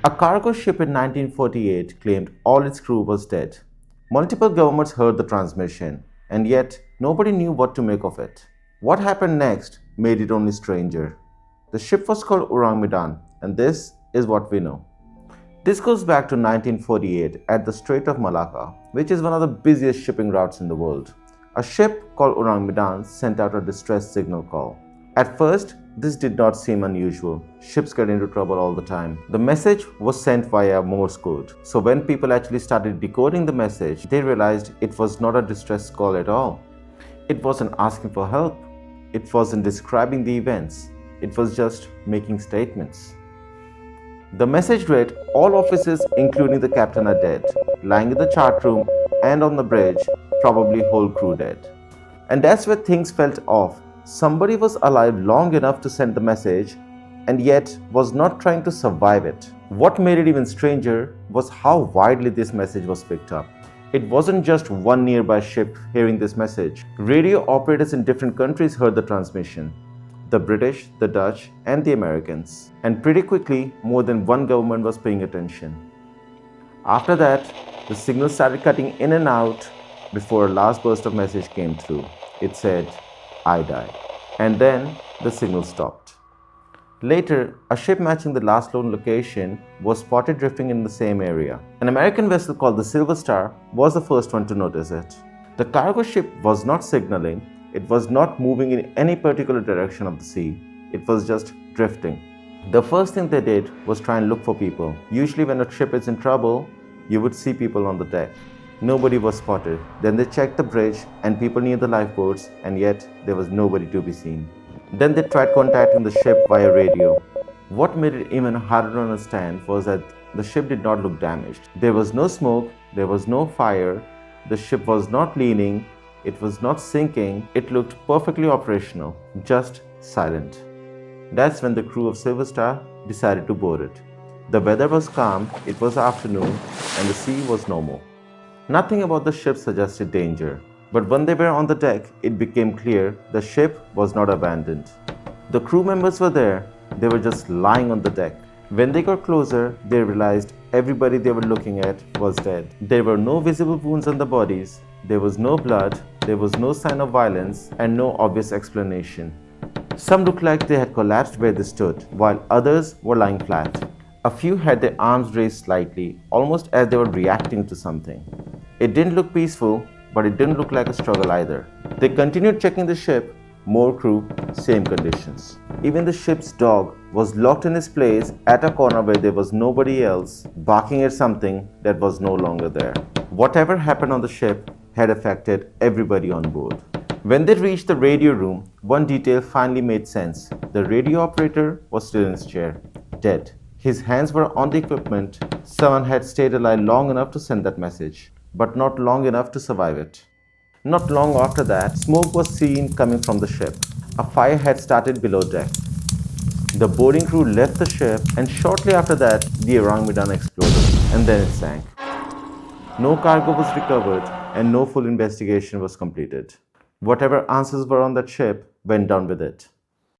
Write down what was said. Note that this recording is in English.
A cargo ship in 1948 claimed all its crew was dead. Multiple governments heard the transmission, and yet nobody knew what to make of it. What happened next made it only stranger. The ship was called Ourang Medan, and this is what we know. This goes back to 1948 at the Strait of Malacca, which is one of the busiest shipping routes in the world. A ship called Ourang Medan sent out a distress signal call. At first, this did not seem unusual. Ships get into trouble all the time. The message was sent via Morse code. So when people actually started decoding the message, they realized it was not a distress call at all. It wasn't asking for help. It wasn't describing the events. It was just making statements. The message read, all officers including the captain are dead, lying in the chart room and on the bridge, probably whole crew dead. And that's where things felt off. Somebody was alive long enough to send the message and yet was not trying to survive it. What made it even stranger was how widely this message was picked up. It wasn't just one nearby ship hearing this message. Radio operators in different countries heard the transmission. The British, the Dutch, and the Americans. And pretty quickly, more than one government was paying attention. After that, the signal started cutting in and out before a last burst of message came through. It said, I die. And then the signal stopped. Later, a ship matching the last known location was spotted drifting in the same area. An American vessel called the Silver Star was the first one to notice it. The cargo ship was not signaling. It was not moving in any particular direction of the sea. It was just drifting. The first thing they did was try and look for people. Usually when a ship is in trouble, you would see people on the deck. Nobody was spotted. Then they checked the bridge and people near the lifeboats, and yet there was nobody to be seen. Then they tried contacting the ship via radio. What made it even harder to understand was that the ship did not look damaged. There was no smoke, there was no fire, the ship was not leaning, it was not sinking, it looked perfectly operational, just silent. That's when the crew of Silver Star decided to board it. The weather was calm, it was afternoon, and the sea was normal. Nothing about the ship suggested danger, but when they were on the deck, it became clear the ship was not abandoned. The crew members were there, they were just lying on the deck. When they got closer, they realized everybody they were looking at was dead. There were no visible wounds on the bodies, there was no blood, there was no sign of violence, and no obvious explanation. Some looked like they had collapsed where they stood, while others were lying flat. A few had their arms raised slightly, almost as they were reacting to something. It didn't look peaceful, but it didn't look like a struggle either. They continued checking the ship, more crew, same conditions. Even the ship's dog was locked in his place at a corner where there was nobody else, barking at something that was no longer there. Whatever happened on the ship had affected everybody on board. When they reached the radio room, one detail finally made sense. The radio operator was still in his chair, dead. His hands were on the equipment. Someone had stayed alive long enough to send that message, but not long enough to survive it. Not long after that, smoke was seen coming from the ship. A fire had started below deck. The boarding crew left the ship, and shortly after that, the Ourang Medan exploded, and then it sank. No cargo was recovered, and no full investigation was completed. Whatever answers were on that ship went down with it.